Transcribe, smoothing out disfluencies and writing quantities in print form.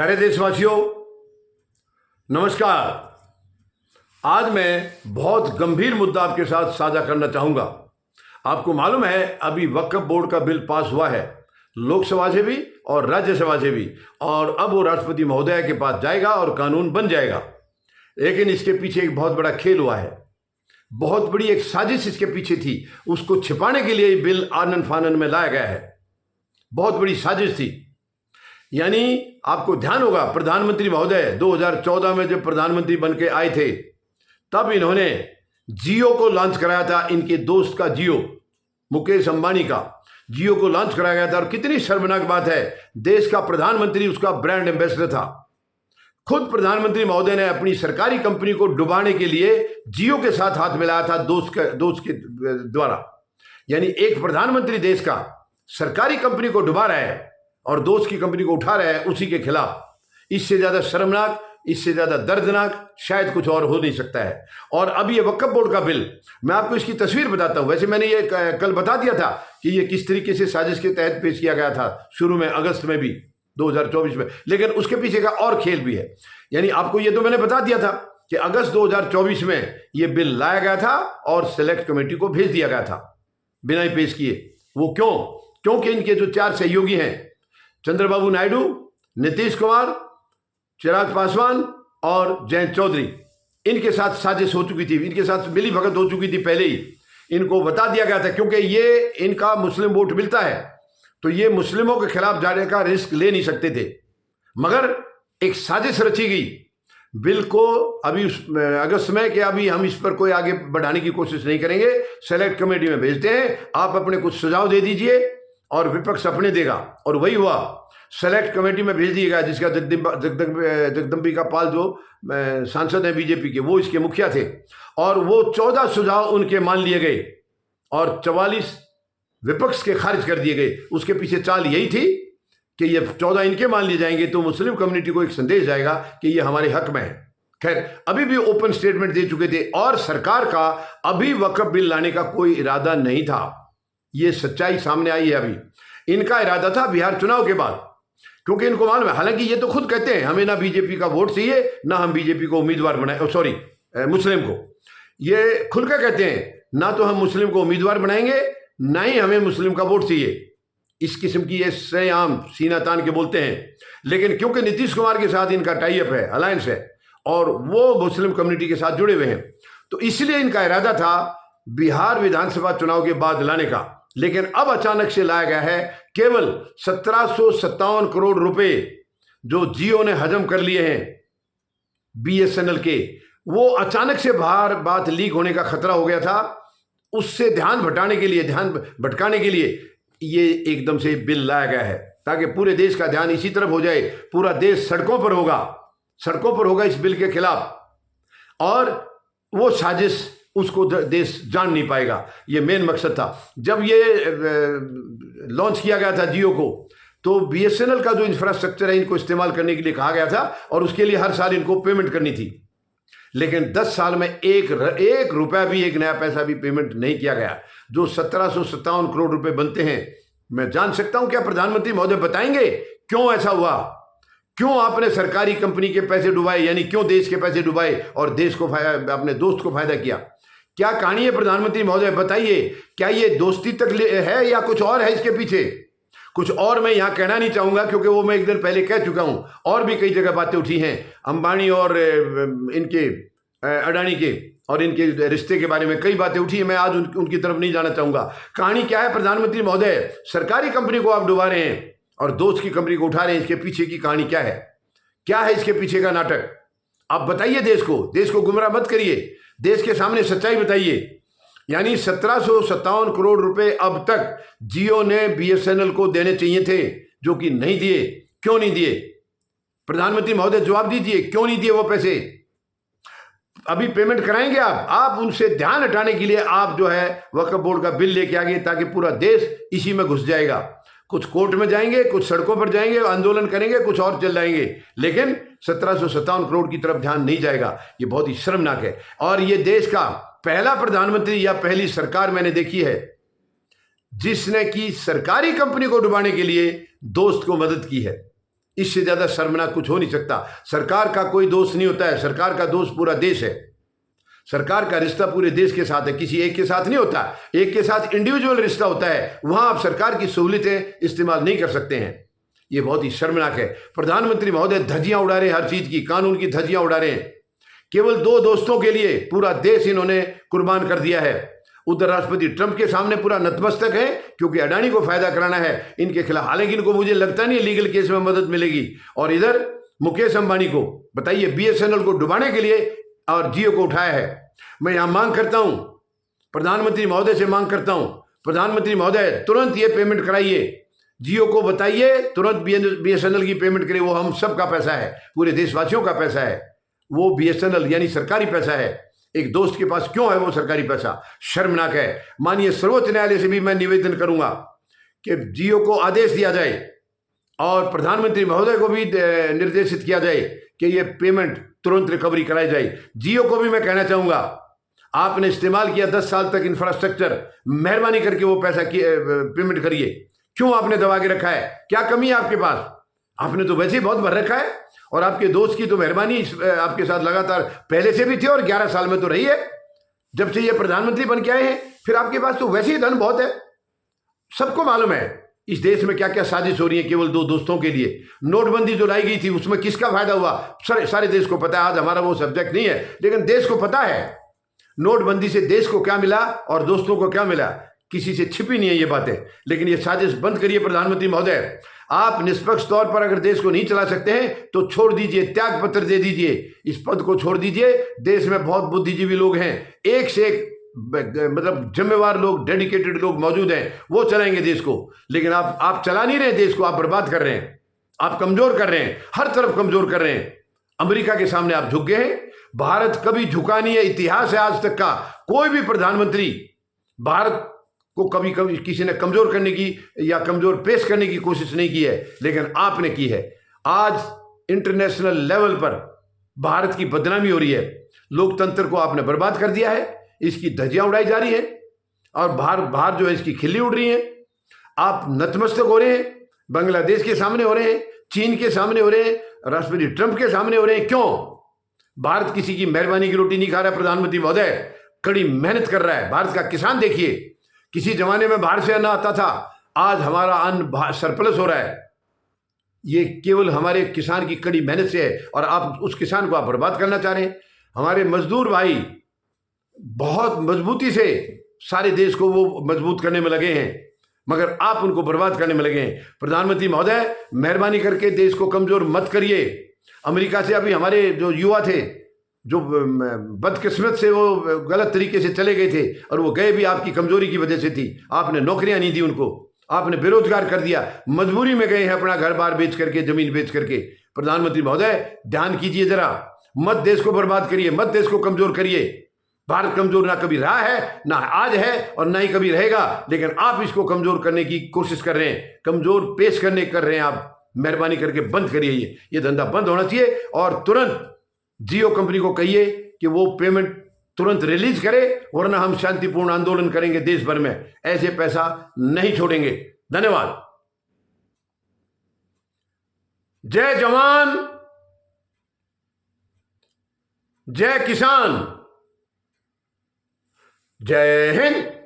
प्यारे देशवासियों, नमस्कार। आज मैं बहुत गंभीर मुद्दा आपके साथ साझा करना चाहूंगा। आपको मालूम है, अभी वक्फ बोर्ड का बिल पास हुआ है, लोकसभा से भी और राज्यसभा से भी, और अब वो राष्ट्रपति महोदय के पास जाएगा और कानून बन जाएगा। लेकिन इसके पीछे एक बहुत बड़ा खेल हुआ है, बहुत बड़ी एक साजिश इसके पीछे थी। उसको छिपाने के लिए ये बिल आनन फानन में लाया गया है। बहुत बड़ी साजिश थी। यानी आपको ध्यान होगा, प्रधानमंत्री महोदय 2014 में जब प्रधानमंत्री बन के आए थे, तब इन्होंने जियो को लॉन्च कराया था। इनके दोस्त का जियो, मुकेश अंबानी का जियो को लॉन्च कराया गया था। और कितनी शर्मनाक बात है, देश का प्रधानमंत्री उसका ब्रांड एम्बेसडर था। खुद प्रधानमंत्री महोदय ने अपनी सरकारी कंपनी को डुबाने के लिए जियो के साथ हाथ मिलाया था, दोस्त के द्वारा। यानी एक प्रधानमंत्री देश का सरकारी कंपनी को डुबा रहा है और दोस्त की कंपनी को उठा रहा है उसी के खिलाफ। इससे ज्यादा शर्मनाक, इससे ज्यादा दर्दनाक शायद कुछ और हो नहीं सकता है। और अब ये वक्फ बोर्ड का बिल, मैं आपको इसकी तस्वीर बताता हूं। वैसे मैंने ये कल बता दिया था कि ये किस तरीके से साजिश के तहत पेश किया गया था, शुरू में अगस्त में भी 2024 में। लेकिन उसके पीछे का और खेल भी है। यानी आपको ये तो मैंने बता दिया था कि अगस्त 2024 में ये बिल लाया गया था और सेलेक्ट कमेटी को भेज दिया गया था बिना ही पेश किए। वो क्यों? क्योंकि इनके जो 4 सहयोगी हैं, चंद्रबाबू नायडू, नीतीश कुमार, चिराग पासवान और जयंत चौधरी, इनके साथ साजिश हो चुकी थी, इनके साथ मिली भगत हो चुकी थी पहले ही। इनको बता दिया गया था, क्योंकि ये इनका मुस्लिम वोट मिलता है तो ये मुस्लिमों के खिलाफ जाने का रिस्क ले नहीं सकते थे। मगर एक साजिश रची गई बिल को अभी अगस्त में कि अभी हम इस पर कोई आगे बढ़ाने की कोशिश नहीं करेंगे, सेलेक्ट कमेटी में भेजते हैं, आप अपने कुछ सुझाव दे दीजिए और विपक्ष अपने देगा। और वही हुआ, सेलेक्ट कमेटी में भेज दिया गया, जिसका जगदम्बिका पाल जो सांसद हैं बीजेपी के, वो इसके मुखिया थे। और वो 14 सुझाव उनके मान लिए गए और 44 विपक्ष के खारिज कर दिए गए। उसके पीछे चाल यही थी कि ये 14 इनके मान लिए जाएंगे तो मुस्लिम कम्युनिटी को एक संदेश जाएगा कि ये हमारे हक में है। खैर, अभी भी ओपन स्टेटमेंट दे चुके थे और सरकार का अभी वक्फ बिल लाने का कोई इरादा नहीं था। ये सच्चाई सामने आई है। अभी इनका इरादा था बिहार चुनाव के बाद, क्योंकि इनको मालूम है, हालांकि ये तो खुद कहते हैं हमें ना बीजेपी का वोट चाहिए, ना हम बीजेपी को उम्मीदवार बनाए, सॉरी मुस्लिम को, ये खुल कर कहते हैं ना तो हम मुस्लिम को उम्मीदवार बनाएंगे, ना ही हमें मुस्लिम का वोट चाहिए। इस किस्म की ये सरेआम सीना तान के बोलते हैं। लेकिन क्योंकि नीतीश कुमार के साथ इनका टाई अप है, अलायंस है, और वो मुस्लिम कम्युनिटी के साथ जुड़े हुए हैं, तो इसलिए इनका इरादा था बिहार विधानसभा चुनाव के बाद लाने का। लेकिन अब अचानक से लाया गया है। केवल 1757 करोड़ रुपए जो जियो ने हजम कर लिए हैं बीएसएनएल के, वो अचानक से बाहर बात लीक होने का खतरा हो गया था। उससे ध्यान भटकाने के लिए ये एकदम से बिल लाया गया है, ताकि पूरे देश का ध्यान इसी तरफ हो जाए। पूरा देश सड़कों पर होगा इस बिल के खिलाफ, और वो साजिश उसको देश जान नहीं पाएगा। ये मेन मकसद था। जब ये लॉन्च किया गया था जियो को, तो बीएसएनएल का जो इंफ्रास्ट्रक्चर है इनको इस्तेमाल करने के लिए कहा गया था और उसके लिए हर साल इनको पेमेंट करनी थी। लेकिन 10 साल में एक रुपया भी, एक नया पैसा भी पेमेंट नहीं किया गया। जो 1757 करोड़ रुपए बनते हैं, मैं जान सकता हूं क्या प्रधानमंत्री महोदय बताएंगे क्यों ऐसा हुआ? क्यों आपने सरकारी कंपनी के पैसे डुबाए, यानी क्यों देश के पैसे डुबाए और देश को अपने दोस्त को फायदा किया? क्या कहानी है प्रधानमंत्री महोदय, बताइए। क्या ये दोस्ती तक है या कुछ और है इसके पीछे? कुछ और मैं यहां कहना नहीं चाहूंगा, क्योंकि वो मैं एक दिन पहले कह चुका हूं। और भी कई जगह बातें उठी हैं, अंबानी और इनके अडानी के और इनके रिश्ते के बारे में कई बातें उठी हैं। मैं आज उनकी तरफ नहीं जाना चाहूंगा। कहानी क्या है प्रधानमंत्री महोदय? सरकारी कंपनी को आप डुबा रहे हैं और दोस्त की कंपनी को उठा रहे हैं। इसके पीछे की कहानी क्या है? क्या है इसके पीछे का नाटक? आप बताइए देश को गुमराह मत करिए, देश के सामने सच्चाई बताइए। यानी 1757 करोड़ रुपए अब तक जियो ने बीएसएनएल को देने चाहिए थे, जो कि नहीं दिए। क्यों नहीं दिए? प्रधानमंत्री महोदय जवाब दीजिए, क्यों नहीं दिए वो पैसे? अभी पेमेंट कराएंगे आप उनसे ध्यान हटाने के लिए आप जो है वक्फ बोर्ड का बिल लेके आ गए, ताकि पूरा देश इसी में घुस जाएगा। कुछ कोर्ट में जाएंगे, कुछ सड़कों पर जाएंगे, आंदोलन करेंगे, कुछ और चल जाएंगे, लेकिन 1757 करोड़ की तरफ ध्यान नहीं जाएगा। ये बहुत ही शर्मनाक है। और ये देश का पहला प्रधानमंत्री या पहली सरकार मैंने देखी है जिसने की सरकारी कंपनी को डुबाने के लिए दोस्त को मदद की है। इससे ज्यादा शर्मनाक कुछ हो नहीं सकता। सरकार का कोई दोष नहीं होता है, सरकार का दोष पूरा देश है। सरकार का रिश्ता पूरे देश के साथ है, किसी एक के साथ नहीं होता। एक के साथ इंडिविजुअल रिश्ता होता है, वहां आप सरकार की सहूलियतें इस्तेमाल नहीं कर सकते हैं। ये बहुत ही शर्मनाक है। प्रधानमंत्री महोदय धज्जियां उड़ा रहे हैं, हर चीज की कानून की धज्जियां उड़ा रहे हैं। केवल 2 दोस्तों के लिए पूरा देश इन्होंने कुर्बान कर दिया है। उधर राष्ट्रपति ट्रंप के सामने पूरा नतमस्तक है, क्योंकि अडानी को फायदा कराना है इनके खिलाफ। हालांकि इनको मुझे लगता नहीं लीगल केस में मदद मिलेगी। और इधर मुकेश अंबानी को बताइए, बीएसएनएल को डुबाने के लिए और जियो को उठाया है। मैं यहां मांग करता हूं, प्रधानमंत्री महोदय से मांग करता हूं, प्रधानमंत्री महोदय तुरंत ये पेमेंट कराइए। जियो को बताइए तुरंत बीएसएनएल की पेमेंट करिए। वो हम सब का पैसा है, पूरे देशवासियों का पैसा है। वो बीएसएनएल यानी सरकारी पैसा है। एक दोस्त के पास क्यों है वो सरकारी पैसा? शर्मनाक है। माननीय सर्वोच्च न्यायालय से भी मैं निवेदन करूंगा कि जियो को आदेश दिया जाए और प्रधानमंत्री महोदय को भी निर्देशित किया जाए कि ये पेमेंट तुरंत रिकवरी कराई जाए। जियो को भी मैं कहना चाहूंगा, आपने इस्तेमाल किया 10 साल तक इंफ्रास्ट्रक्चर, मेहरबानी करके वो पैसा पेमेंट करिए। क्यों आपने दबा के रखा है? क्या कमी है आपके पास? आपने तो वैसे ही बहुत भर रखा है। और आपके दोस्त की तो मेहरबानी आपके साथ लगातार पहले से भी थी और 11 साल में तो रही है, जब से ये प्रधानमंत्री बन के आए हैं। फिर आपके पास तो वैसे ही धन बहुत है। सबको मालूम है इस देश में क्या क्या साजिश हो रही है केवल 2 दोस्तों के लिए। नोटबंदी जो लाई गई थी उसमें किसका फायदा हुआ? सारे देश को पता है। आज हमारा वो सब्जेक्ट नहीं है, लेकिन देश को पता है नोटबंदी से देश को क्या मिला और दोस्तों को क्या मिला। किसी से छिपी नहीं है ये बातें। लेकिन ये साजिश बंद करिए प्रधानमंत्री महोदय। आप निष्पक्ष तौर पर अगर देश को नहीं चला सकते हैं तो छोड़ दीजिए, त्याग पत्र दे दीजिए, इस पद को छोड़ दीजिए। देश में बहुत बुद्धिजीवी लोग हैं, एक से एक मतलब जिम्मेवार लोग, डेडिकेटेड लोग मौजूद हैं, वो चलाएंगे देश को। लेकिन आप चला नहीं रहे देश को, आप बर्बाद कर रहे हैं, आप कमजोर कर रहे हैं, हर तरफ कमजोर कर रहे हैं। अमेरिका के सामने आप झुक गए हैं। भारत कभी झुका नहीं है। इतिहास है आज तक का, कोई भी प्रधानमंत्री भारत को कभी किसी ने कमजोर करने की या कमजोर पेश करने की कोशिश नहीं की है, लेकिन आपने की है। आज इंटरनेशनल लेवल पर भारत की बदनामी हो रही है। लोकतंत्र को आपने बर्बाद कर दिया है, इसकी धज्जियां उड़ाई जा रही है और बाहर जो है इसकी खिल्ली उड़ रही है। आप नतमस्तक हो रहे हैं, बांग्लादेश के सामने हो रहे हैं, चीन के सामने हो रहे हैं, राष्ट्रपति ट्रंप के सामने हो रहे हैं। क्यों? भारत किसी की मेहरबानी की रोटी नहीं खा रहा है। प्रधानमंत्री महोदय कड़ी मेहनत कर रहा है। भारत का किसान देखिए, किसी जमाने में बाहर से अन्न आता था, आज हमारा अन्न सरप्लस हो रहा है। ये केवल हमारे किसान की कड़ी मेहनत से है और आप उस किसान को आप बर्बाद करना चाह रहे हैं। हमारे मजदूर भाई बहुत मजबूती से सारे देश को वो मजबूत करने में लगे हैं, मगर आप उनको बर्बाद करने में लगे हैं। प्रधानमंत्री महोदय मेहरबानी करके देश को कमजोर मत करिए। अमेरिका से अभी हमारे जो युवा थे, जो बदकिस्मत से वो गलत तरीके से चले गए थे, और वो गए भी आपकी कमजोरी की वजह से थी। आपने नौकरियां नहीं दी उनको, आपने बेरोजगार कर दिया, मजबूरी में गए हैं अपना घर बार बेच करके, जमीन बेच करके। प्रधानमंत्री महोदय ध्यान कीजिए जरा, मत देश को बर्बाद करिए, मत देश को कमजोर करिए। भारत कमजोर ना कभी रहा है, ना आज है और ना ही कभी रहेगा, लेकिन आप इसको कमजोर करने की कोशिश कर रहे हैं, कमजोर पेश करने कर रहे हैं आप। मेहरबानी करके बंद करिए, ये धंधा बंद होना चाहिए। और तुरंत जियो कंपनी को कहिए कि वो पेमेंट तुरंत रिलीज करे, वरना हम शांतिपूर्ण आंदोलन करेंगे देश भर में। ऐसे पैसा नहीं छोड़ेंगे। धन्यवाद। जय जवान, जय किसान, जय हिंद।